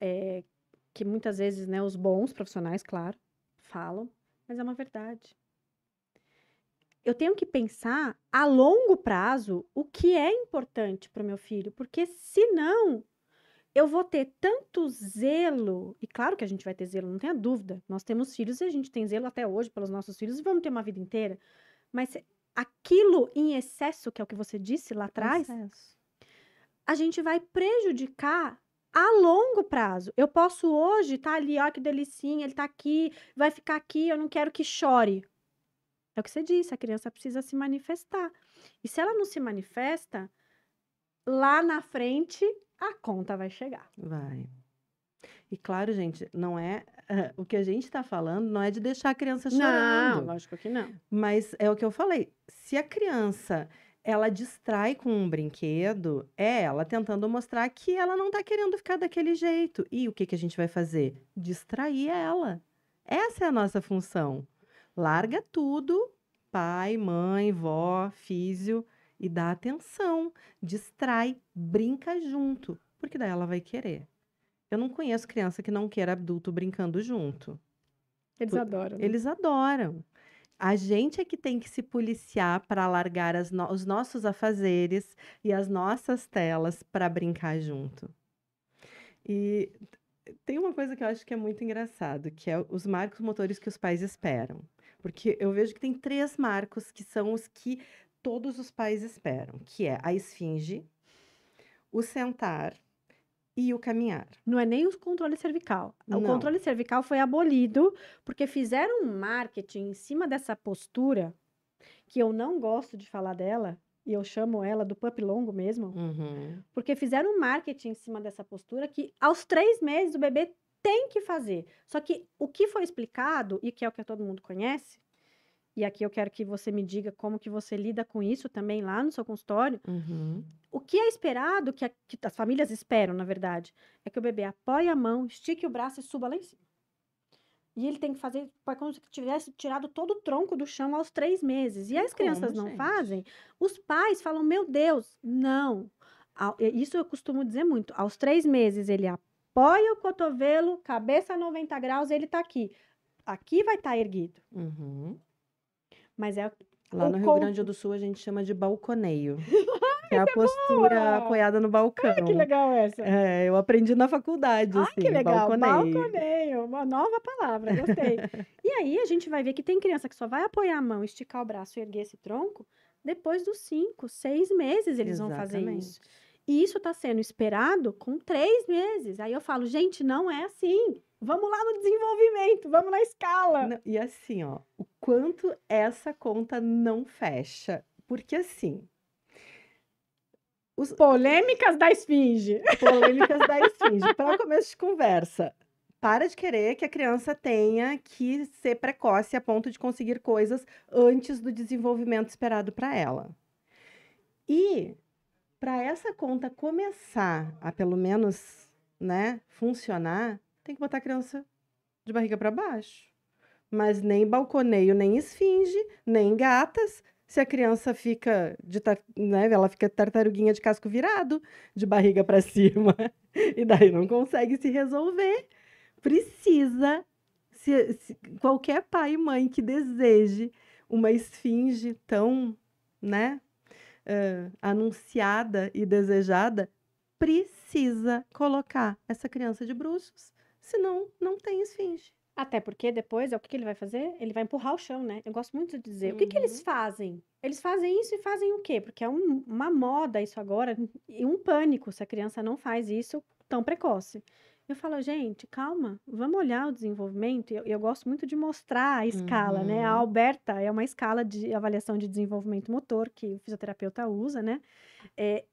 que muitas vezes, né, os bons profissionais, claro, falam, mas é uma verdade. Eu tenho que pensar a longo prazo o que é importante para o meu filho, porque senão eu vou ter tanto zelo, e claro que a gente vai ter zelo, não tenha dúvida. Nós temos filhos e a gente tem zelo até hoje pelos nossos filhos e vamos ter uma vida inteira. Mas aquilo em excesso, que é o que você disse lá atrás, Excesso. a gente vai prejudicar a longo prazo. Eu posso hoje estar ali, ó, que delicinha, ele tá aqui, vai ficar aqui, eu não quero que chore. É o que você disse, a criança precisa se manifestar. E se ela não se manifesta, lá na frente a conta vai chegar. Vai. E claro, gente, não é o que a gente está falando não é de deixar a criança chorando. Não, lógico que não. Mas é o que eu falei. Se a criança ela distrai com um brinquedo, é ela tentando mostrar que ela não está querendo ficar daquele jeito. E o que que a gente vai fazer? Distrair ela. Essa é a nossa função. Larga tudo, pai, mãe, vó, físio, e dá atenção. Distrai, brinca junto, porque daí ela vai querer. Eu não conheço criança que não queira adulto brincando junto. Eles adoram, né? Eles adoram. A gente é que tem que se policiar para largar os nossos afazeres e as nossas telas para brincar junto. E tem uma coisa que eu acho que é muito engraçado, que é os marcos motores que os pais esperam. Porque eu vejo que tem 3 marcos que são os que todos os pais esperam, que é a esfinge, o sentar e o caminhar. Não é nem o controle cervical. O Não. controle cervical foi abolido porque fizeram um marketing em cima dessa postura, que eu não gosto de falar dela, e eu chamo ela do pup longo mesmo, Uhum. porque fizeram um marketing em cima dessa postura que aos 3 meses o bebê tem que fazer. Só que o que foi explicado, e que é o que todo mundo conhece, e aqui eu quero que você me diga como que você lida com isso também lá no seu consultório, Uhum. o que é esperado, que as famílias esperam, na verdade, é que o bebê apoie a mão, estique o braço e suba lá em cima. E ele tem que fazer como se tivesse tirado todo o tronco do chão aos 3 meses. E Tem as crianças como, não gente. fazem, os pais falam, meu Deus, não. Isso eu costumo dizer muito. Aos 3 meses, ele apoia o cotovelo, cabeça a 90 graus, ele tá aqui. Aqui vai estar erguido. Uhum. Mas é Lá o no Rio Grande do Sul a gente chama de balconeio, que é a postura boa! apoiada no balcão. Que legal essa. É, eu aprendi na faculdade, Ai, que assim, legal. balconeio. Balconeio. Uma nova palavra, gostei. E aí a gente vai ver que tem criança que só vai apoiar a mão, esticar o braço e erguer esse tronco depois dos 5, 6 meses eles vão fazer isso. Exatamente. E isso está sendo esperado com 3 meses. Aí eu falo, gente, não é assim. Vamos lá no desenvolvimento, vamos na escala. Não, e assim, ó, o quanto essa conta não fecha. Porque assim, Polêmicas da esfinge. polêmicas da esfinge. Para começo de conversa, para de querer que a criança tenha que ser precoce a ponto de conseguir coisas antes do desenvolvimento esperado para ela. E para essa conta começar a pelo menos, né, funcionar, tem que botar a criança de barriga para baixo. Mas nem balconeio, nem esfinge, nem gatas. Se a criança fica né, ela fica tartaruguinha de casco virado, de barriga para cima, e daí não consegue se resolver. Precisa, qualquer pai e mãe que deseje uma esfinge tão, né, anunciada e desejada, precisa colocar essa criança de bruços, senão não tem esfinge. Até porque depois, o que ele vai fazer? Ele vai empurrar o chão, né? Eu gosto muito de dizer. O que eles fazem? Eles fazem isso e fazem o quê? Porque é uma moda isso agora e um pânico se a criança não faz isso tão precoce. Eu falo, gente, calma, vamos olhar o desenvolvimento. Eu gosto muito de mostrar a escala, né? A Uhum. Alberta é uma escala de avaliação de desenvolvimento motor que o fisioterapeuta usa, né?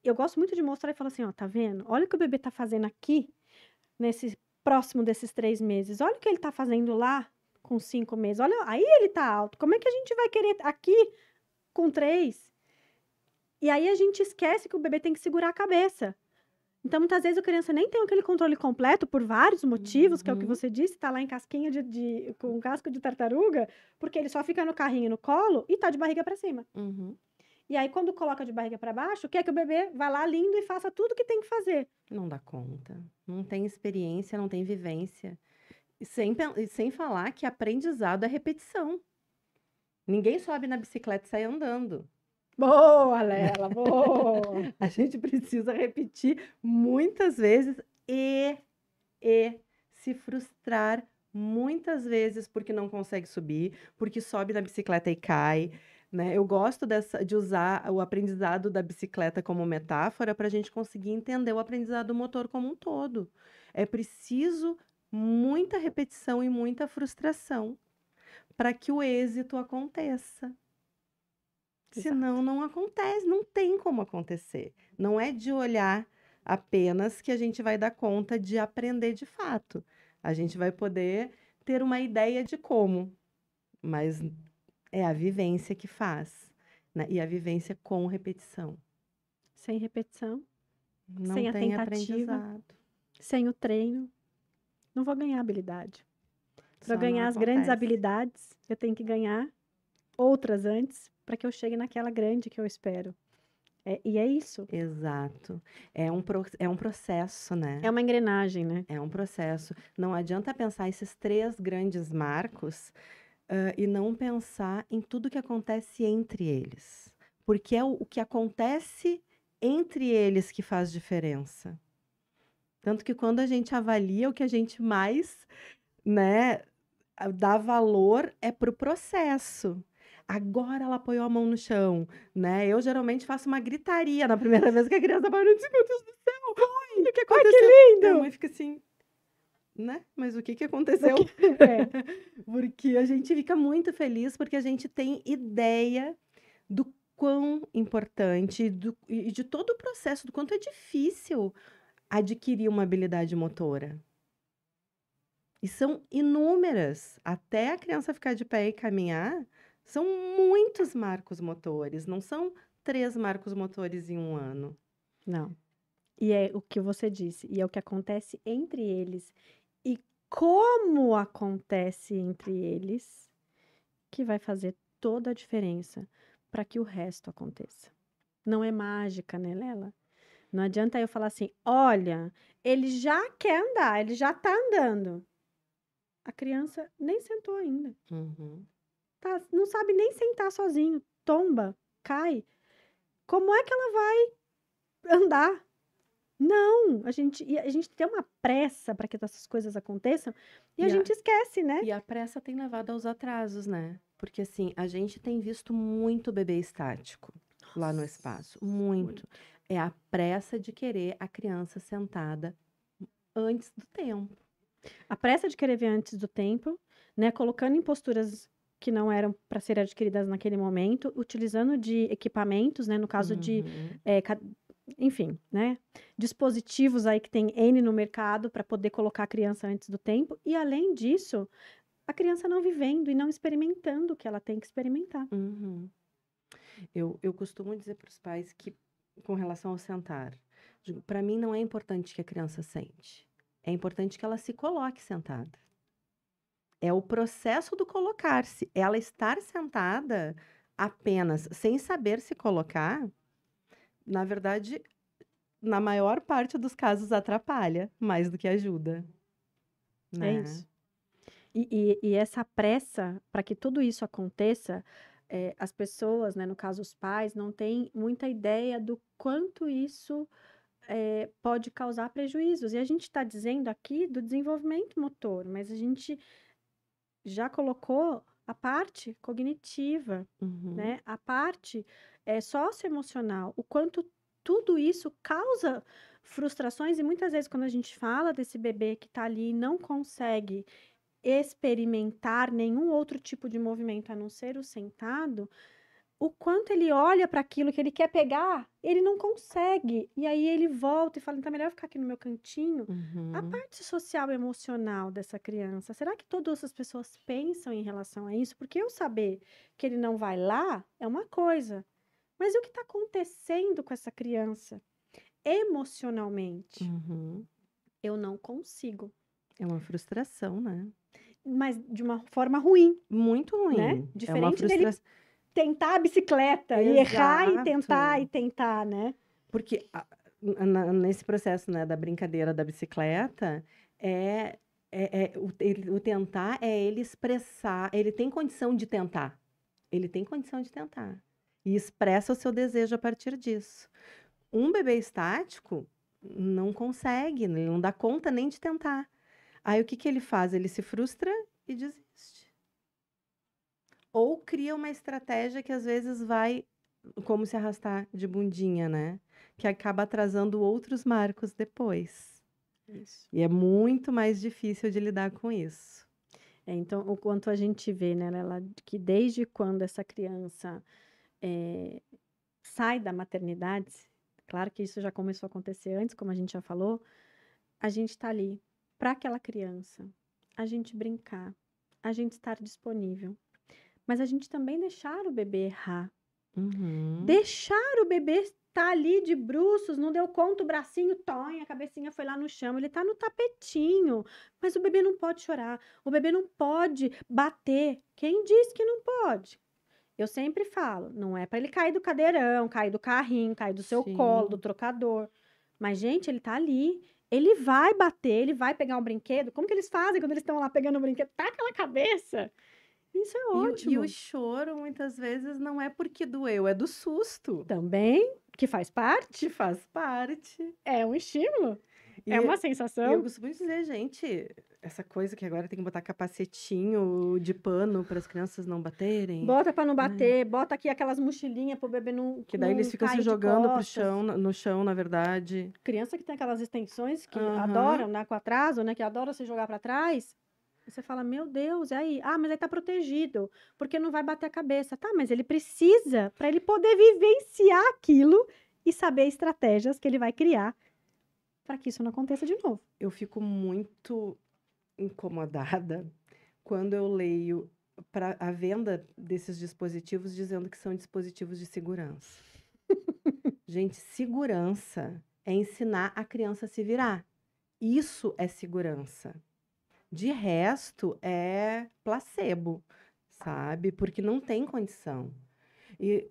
Eu gosto muito de mostrar e falar assim, ó, tá vendo? Olha o que o bebê tá fazendo aqui, nesse próximo desses 3 meses. Olha o que ele tá fazendo lá com 5 meses. Olha, aí ele tá alto. Como é que a gente vai querer aqui com 3? E aí a gente esquece que o bebê tem que segurar a cabeça. Então, muitas vezes a criança nem tem aquele controle completo por vários motivos, que é o que Uhum. você disse, tá lá em casquinha com casco de tartaruga, porque ele só fica no carrinho no colo e tá de barriga para cima. Uhum. E aí, quando coloca de barriga para baixo, quer que o bebê vá lá lindo e faça tudo que tem que fazer. Não dá conta. Não tem experiência, não tem vivência. E sem falar que aprendizado é repetição. Ninguém sobe na bicicleta e sai andando. Boa, Lela, boa! A gente precisa repetir muitas vezes e se frustrar muitas vezes porque não consegue subir, porque sobe na bicicleta e cai, né? Eu gosto de usar o aprendizado da bicicleta como metáfora para a gente conseguir entender o aprendizado motor como um todo. É preciso muita repetição e muita frustração para que o êxito aconteça. Senão não acontece, não tem como acontecer. Não é de olhar apenas que a gente vai dar conta de aprender de fato. A gente vai poder ter uma ideia de como, mas é a vivência que faz, né? E a vivência com repetição. Sem repetição, Não sem a tem tentativa, aprendizado. sem o treino, não vou ganhar habilidade. Para Só não ganhar as grandes acontece. habilidades, eu tenho que ganhar outras antes para que eu chegue naquela grande que eu espero. E é isso. Exato. É um processo, né? É uma engrenagem, né? É um processo. Não adianta pensar esses 3 grandes marcos, e não pensar em tudo que acontece entre eles. Porque é o que acontece entre eles que faz diferença. Tanto que quando a gente avalia, o que a gente mais, né, dá valor é para o processo. Agora ela apoiou a mão no chão, né? Eu geralmente faço uma gritaria na primeira vez que a criança parou e diz, meu Deus do céu, olha o que aconteceu. que E a lindo! mãe fica assim, né? Mas o que aconteceu? É. Porque a gente fica muito feliz porque a gente tem ideia do quão importante e de todo o processo, do quanto é difícil adquirir uma habilidade motora. E são inúmeras. Até a criança ficar de pé e caminhar, são muitos marcos motores. Não são 3 marcos motores em um ano. Não. E é o que você disse, e é o que acontece entre eles. E como acontece entre eles, que vai fazer toda a diferença para que o resto aconteça. Não é mágica, né, Lela? Não adianta eu falar assim: olha, ele já quer andar, ele já tá andando. A criança nem sentou ainda. Uhum. Não sabe nem sentar sozinho. Tomba, cai. Como é que ela vai andar? Não, a gente tem uma pressa para que essas coisas aconteçam e a E a gente esquece, né? E a pressa tem levado aos atrasos, né? Porque assim, a gente tem visto muito bebê estático lá no espaço, muito. É a pressa de querer a criança sentada antes do tempo. A pressa de querer ver antes do tempo, né? Colocando em posturas que não eram para ser adquiridas naquele momento, utilizando de equipamentos, né? No caso de, Uhum. enfim, né? Dispositivos aí que tem N no mercado para poder colocar a criança antes do tempo. E além disso, a criança não vivendo e não experimentando o que ela tem que experimentar. Uhum. Eu costumo dizer para os pais que, com relação ao sentar, para mim não é importante que a criança sente. É importante que ela se coloque sentada. É o processo do colocar-se. Ela estar sentada apenas sem saber se colocar, na verdade, na maior parte dos casos atrapalha mais do que ajuda, É né? isso. E essa pressa para que tudo isso aconteça, as pessoas, né, no caso os pais, não têm muita ideia do quanto isso pode causar prejuízos. E a gente está dizendo aqui do desenvolvimento motor, mas a gente já colocou a parte cognitiva, Uhum, né? A parte socioemocional, o quanto tudo isso causa frustrações, e muitas vezes quando a gente fala desse bebê que está ali e não consegue experimentar nenhum outro tipo de movimento a não ser o sentado, o quanto ele olha para aquilo que ele quer pegar, ele não consegue. E aí ele volta e fala, então é melhor eu ficar aqui no meu cantinho. A Uhum. parte social e emocional dessa criança, será que todas as pessoas pensam em relação a isso? Porque eu saber que ele não vai lá é uma coisa, mas e o que está acontecendo com essa criança emocionalmente? Uhum. Eu não consigo, É uma frustração, né? mas de uma forma ruim, Muito né? ruim. É uma Diferente dele frustração. tentar a bicicleta e errar e Exato. tentar, né? Porque nesse processo, né, da brincadeira da bicicleta, o tentar é ele expressar, ele tem condição de tentar. Ele tem condição de tentar. E expressa o seu desejo a partir disso. Um bebê estático não consegue, ele não dá conta nem de tentar. Aí o que que ele faz? Ele se frustra e desiste. Ou cria uma estratégia que às vezes vai como se arrastar de bundinha, né? Que acaba atrasando outros marcos depois. Isso. E é muito mais difícil de lidar com isso. Então, o quanto a gente vê, né, Lela, que desde quando essa criança sai da maternidade, claro que isso já começou a acontecer antes, como a gente já falou, a gente está ali para aquela criança, a gente brincar, a gente estar disponível, mas a gente também deixar o bebê errar, Uhum. deixar o bebê estar ali de bruços, não deu conta, o bracinho tonha, a cabecinha foi lá no chão, ele está no tapetinho, mas o bebê não pode chorar, o bebê não pode bater. Quem diz que não pode? Eu sempre falo, não é para ele cair do cadeirão, cair do carrinho, cair do seu colo, do Sim. trocador. Mas, gente, ele tá ali. Ele vai bater, ele vai pegar um brinquedo. Como que eles fazem quando eles estão lá pegando o brinquedo? Taca na cabeça. Isso é E o ótimo. choro, muitas vezes, não é porque doeu, é do susto, Também, que faz parte, que faz parte. é um estímulo, é uma E, e eu sensação. costumo dizer, gente, essa coisa que agora tem que botar capacetinho de pano para as crianças não baterem, Bota para não né? bater, bota aqui aquelas mochilinhas pro bebê Que daí eles não ficam se cair de jogando pro costas. chão, no chão, na verdade. Criança que tem aquelas extensões que Aham. adoram andar com atraso, né? Que adoram se jogar para trás. E você fala, meu Deus, e aí? Ah, mas aí tá protegido, porque não vai bater a cabeça. Tá, mas ele precisa para ele poder vivenciar aquilo e saber estratégias que ele vai criar para que isso não aconteça de novo. Eu fico muito incomodada quando eu leio para a venda desses dispositivos dizendo que são dispositivos de segurança. Gente, segurança é ensinar a criança a se virar. Isso é segurança. De resto, é placebo, sabe? Porque não tem condição. E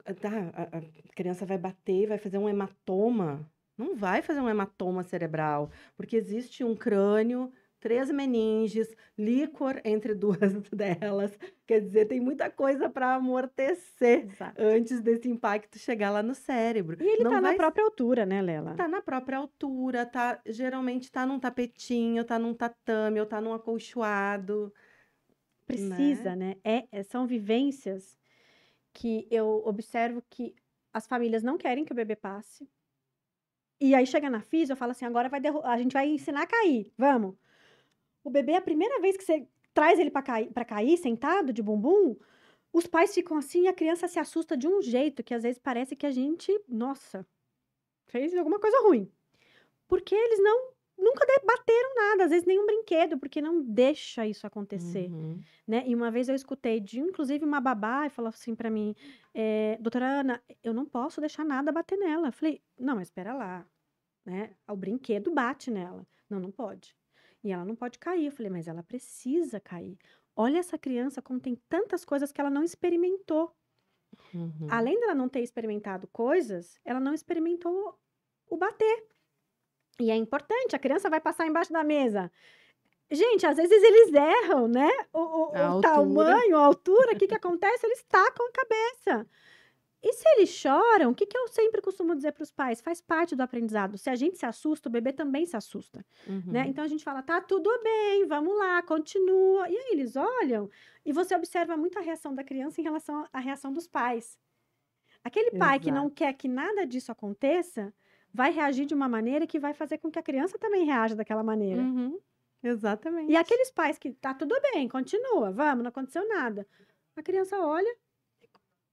a criança vai bater, vai fazer um hematoma. Não vai fazer um hematoma cerebral, porque existe um crânio, 3 meninges, líquor entre duas delas. Quer dizer, tem muita coisa para amortecer Exato. antes desse impacto chegar lá no cérebro. E ele Não tá na vai própria altura, né, Lela? tá na própria altura, tá, geralmente tá num tapetinho, tá num tatame ou tá num acolchoado, né? Precisa, né? São vivências que eu observo que as famílias não querem que o bebê passe. E aí chega na físio, eu falo assim, agora a gente vai ensinar a cair, vamos. O bebê, a primeira vez que você traz ele para cair, sentado de bumbum, os pais ficam assim e a criança se assusta de um jeito que às vezes parece que a gente, nossa, fez alguma coisa ruim. Porque eles nunca bateram nada, às vezes nenhum brinquedo, porque não deixa isso acontecer, Uhum. né? E uma vez eu escutei de, inclusive, uma babá e falou assim para mim, doutora Ana, eu não posso deixar nada bater nela. Eu falei, não, mas espera lá, né? O brinquedo bate nela. Não, não pode. E ela não pode cair. Eu falei, mas ela precisa cair. Olha essa criança como tem tantas coisas que ela não experimentou. Uhum. Além dela não ter experimentado coisas, ela não experimentou o bater. E é importante, a criança vai passar embaixo da mesa. Gente, às vezes eles erram, né? A O altura. tamanho, a altura, o que que acontece? Eles tacam a cabeça. E se eles choram, o que que eu sempre costumo dizer para os pais? Faz parte do aprendizado. Se a gente se assusta, o bebê também se assusta, né? Uhum. Então a gente fala, tá tudo bem, vamos lá, continua. E aí eles olham e você observa muito a reação da criança em relação à reação dos pais. Aquele pai que não Exato. quer que nada disso aconteça, vai reagir de uma maneira que vai fazer com que a criança também reaja daquela maneira. Uhum. E Exatamente. aqueles pais que tá tudo bem, continua, vamos, não aconteceu nada. A criança olha,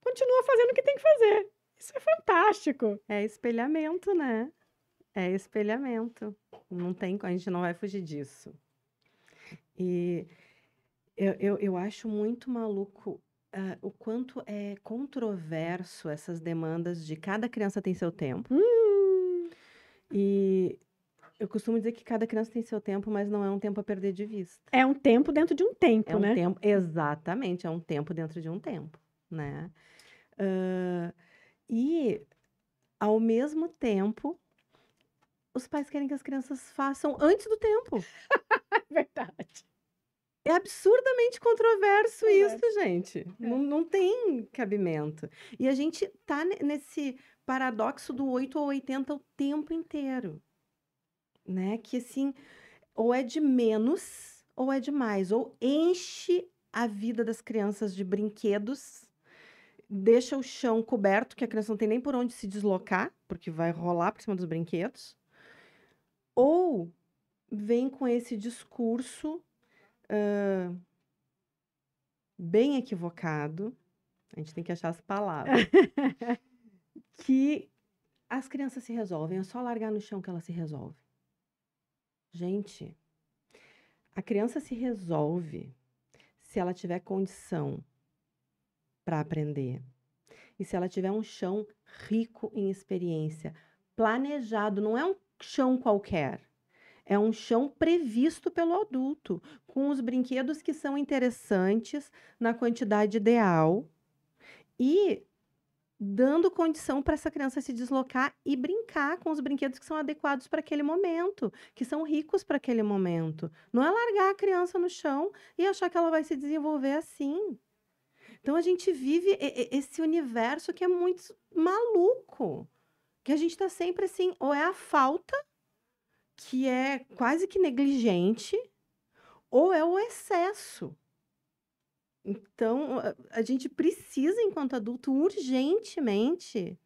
continua fazendo o que tem que fazer. Isso é fantástico. É espelhamento, né? É espelhamento. Não tem, a gente não vai fugir disso. E eu acho muito maluco o quanto é controverso essas demandas de cada criança tem seu tempo. E eu costumo dizer que cada criança tem seu tempo, mas não é um tempo a perder de vista. É um tempo dentro de um É tempo, um né? tempo, exatamente, é um tempo dentro de um tempo, né? E, ao mesmo tempo, os pais querem que as crianças façam antes do tempo. É verdade. É absurdamente controverso isso, Controverso. gente. Não tem cabimento. E a gente tá nesse paradoxo do 8 ou 80 o tempo inteiro, né? Que assim, ou é de menos ou é de mais. Ou enche a vida das crianças de brinquedos, deixa o chão coberto, que a criança não tem nem por onde se deslocar, porque vai rolar por cima dos brinquedos. Ou vem com esse discurso bem equivocado, a gente tem que achar as palavras, que as crianças se resolvem, é só largar no chão que ela se resolve. Gente, a criança se resolve se ela tiver condição para aprender. E se ela tiver um chão rico em experiência, planejado, não é um chão qualquer. É um chão previsto pelo adulto, com os brinquedos que são interessantes, na quantidade ideal e dando condição para essa criança se deslocar e brincar com os brinquedos que são adequados para aquele momento, que são ricos para aquele momento. Não é largar a criança no chão e achar que ela vai se desenvolver assim. Então a gente vive esse universo que é muito maluco, que a gente está sempre assim, ou é a falta, que é quase que negligente, ou é o excesso. Então, a gente precisa, enquanto adulto, urgentemente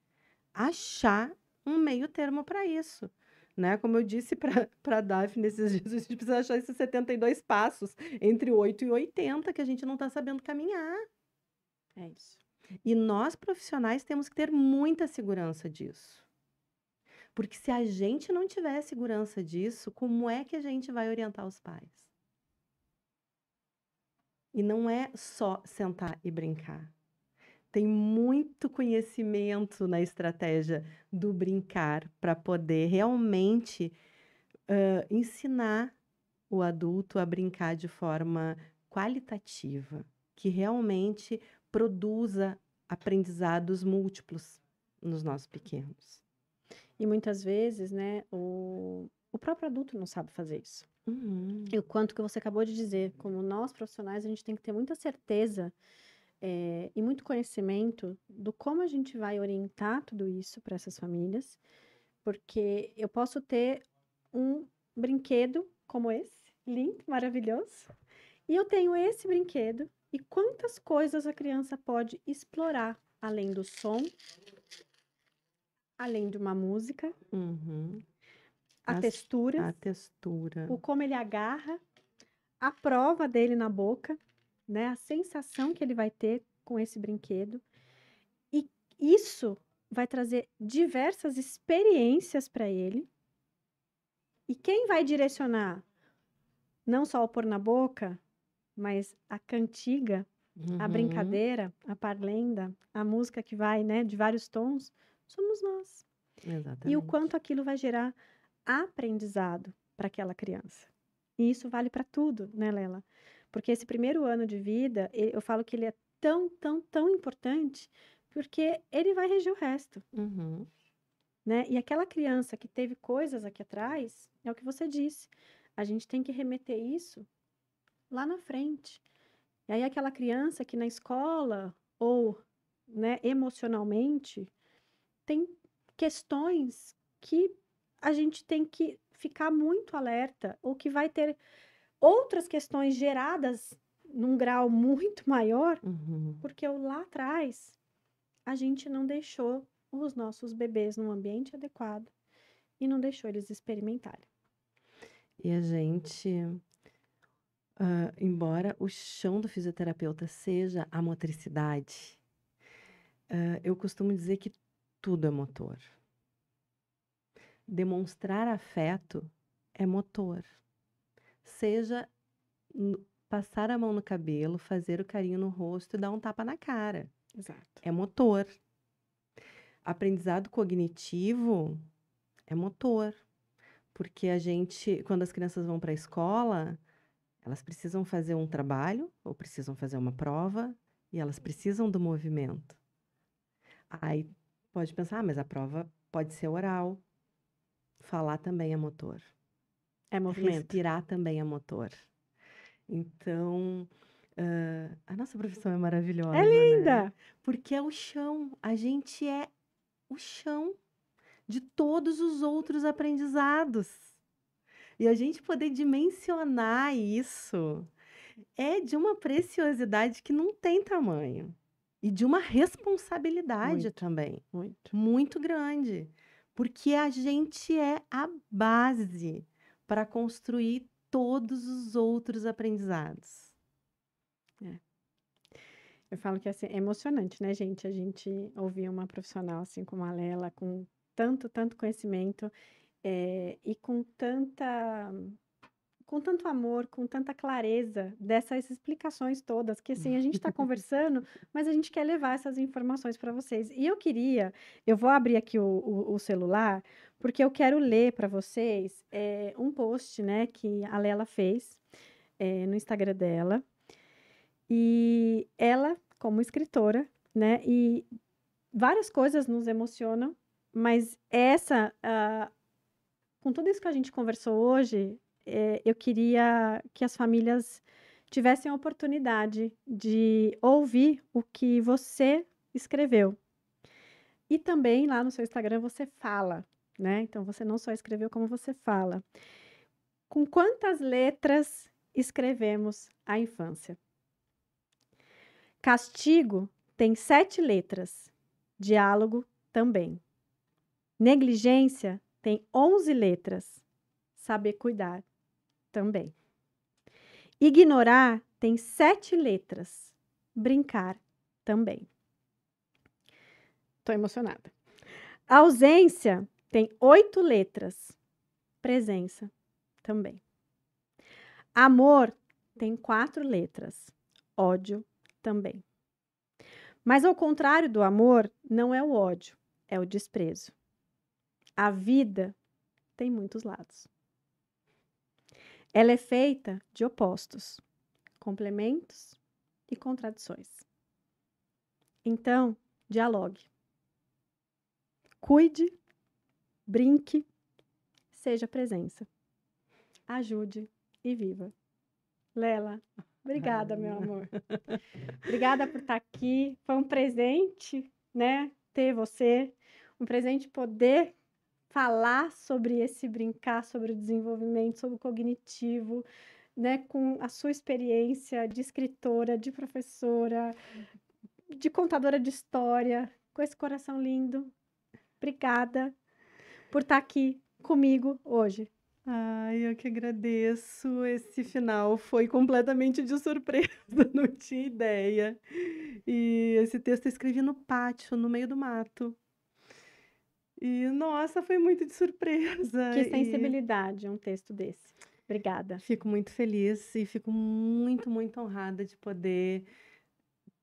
achar um meio termo para isso. Né? Como eu disse para a Daphne nesses dias, a gente precisa achar esses 72 passos entre 8 e 80 que a gente não está sabendo caminhar. É isso. E nós, profissionais, temos que ter muita segurança disso. Porque se a gente não tiver segurança disso, como é que a gente vai orientar os pais? E não é só sentar e brincar. Tem muito conhecimento na estratégia do brincar para poder realmente ensinar o adulto a brincar de forma qualitativa, que realmente produza aprendizados múltiplos nos nossos pequenos. E muitas vezes, né, o próprio adulto não sabe fazer isso. Uhum. E o quanto que você acabou de dizer, como nós profissionais, a gente tem que ter muita certeza e muito conhecimento do como a gente vai orientar tudo isso para essas famílias, porque eu posso ter um brinquedo como esse, lindo, maravilhoso, e eu tenho esse brinquedo, e quantas coisas a criança pode explorar, além do som, além de uma música, Uhum. a textura, A textura. o como ele agarra, a prova dele na boca, né? A sensação que ele vai ter com esse brinquedo. E isso vai trazer diversas experiências para ele. E quem vai direcionar não só o pôr na boca, mas a cantiga, a brincadeira, a parlenda, a música que vai, né, de vários tons, somos nós. Exatamente. E o quanto aquilo vai gerar aprendizado para aquela criança. E isso vale para tudo, né, Lela? Porque esse primeiro ano de vida, eu falo que ele é tão, tão, tão importante, porque ele vai reger o resto, Uhum. né? E aquela criança que teve coisas aqui atrás, é o que você disse, a gente tem que remeter isso lá na frente. E aí aquela criança que na escola ou, né, emocionalmente tem questões que a gente tem que ficar muito alerta, ou que vai ter outras questões geradas num grau muito maior, porque lá atrás a gente não deixou os nossos bebês num ambiente adequado e não deixou eles experimentarem. E a gente, embora o chão do fisioterapeuta seja a motricidade, Eu costumo dizer que tudo é motor. Demonstrar afeto é motor. Seja passar a mão no cabelo, fazer o carinho no rosto e dar um tapa na cara. Exato. É motor. Aprendizado cognitivo é motor. Porque quando as crianças vão para a escola, elas precisam fazer um trabalho ou precisam fazer uma prova e elas precisam do movimento. Aí pode pensar, mas a prova pode ser oral. Falar também é motor. É movimento. Respirar também é motor. Então, a nossa profissão é maravilhosa, É linda! né? Porque é o chão. A gente é o chão de todos os outros aprendizados. E a gente poder dimensionar isso é de uma preciosidade que não tem tamanho. E de uma responsabilidade Muito. também. Muito. Muito grande. Porque a gente é a base para construir todos os outros aprendizados. Eu falo que assim, é emocionante, né, gente? A gente ouvir uma profissional assim como a Lela, com tanto conhecimento, e com tanto amor, com tanta clareza dessas explicações todas, que assim, a gente está conversando, mas a gente quer levar essas informações para vocês. E eu vou abrir aqui o celular, porque eu quero ler para vocês um post, né, que a Lela fez no Instagram dela. E ela, como escritora, né, e várias coisas nos emocionam, mas com tudo isso que a gente conversou hoje, eu queria que as famílias tivessem a oportunidade de ouvir o que você escreveu. E também lá no seu Instagram você fala, né? Então você não só escreveu, como você fala. Com quantas letras escrevemos a infância? Castigo tem 7 letras. Diálogo também. Negligência tem 11 letras. Saber cuidar também. Ignorar tem 7 letras. Brincar também. Estou emocionada. Ausência tem 8 letras. Presença também. Amor tem 4 letras. Ódio também. Mas ao contrário do amor, não é o ódio, é o desprezo. A vida tem muitos lados. Ela é feita de opostos, complementos e contradições. Então, dialogue. Cuide, brinque, seja presença. Ajude e viva. Lela, obrigada, meu amor. Obrigada por estar aqui. Foi um presente, né, ter você. Um presente poder falar sobre esse brincar, sobre o desenvolvimento, sobre o cognitivo, né, com a sua experiência de escritora, de professora, de contadora de história, com esse coração lindo. Obrigada por estar aqui comigo hoje. Ai, eu que agradeço. Esse final foi completamente de surpresa, não tinha ideia. E esse texto eu escrevi no pátio, no meio do mato. E, nossa, foi muito de surpresa. Que E sensibilidade um texto desse. Obrigada. fico muito feliz e fico muito, muito honrada de poder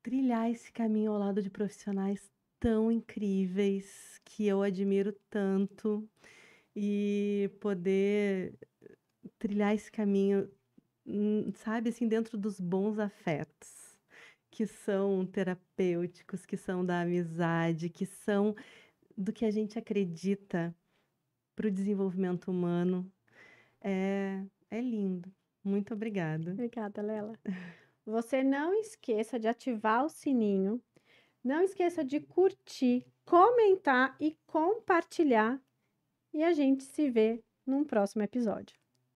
trilhar esse caminho ao lado de profissionais tão incríveis que eu admiro tanto e poder trilhar esse caminho, sabe, assim, dentro dos bons afetos, que são terapêuticos, que são da amizade, que são do que a gente acredita para o desenvolvimento humano. É lindo. Muito obrigada. Obrigada, Lela. Você não esqueça de ativar o sininho. Não esqueça de curtir, comentar e compartilhar. E a gente se vê num próximo episódio.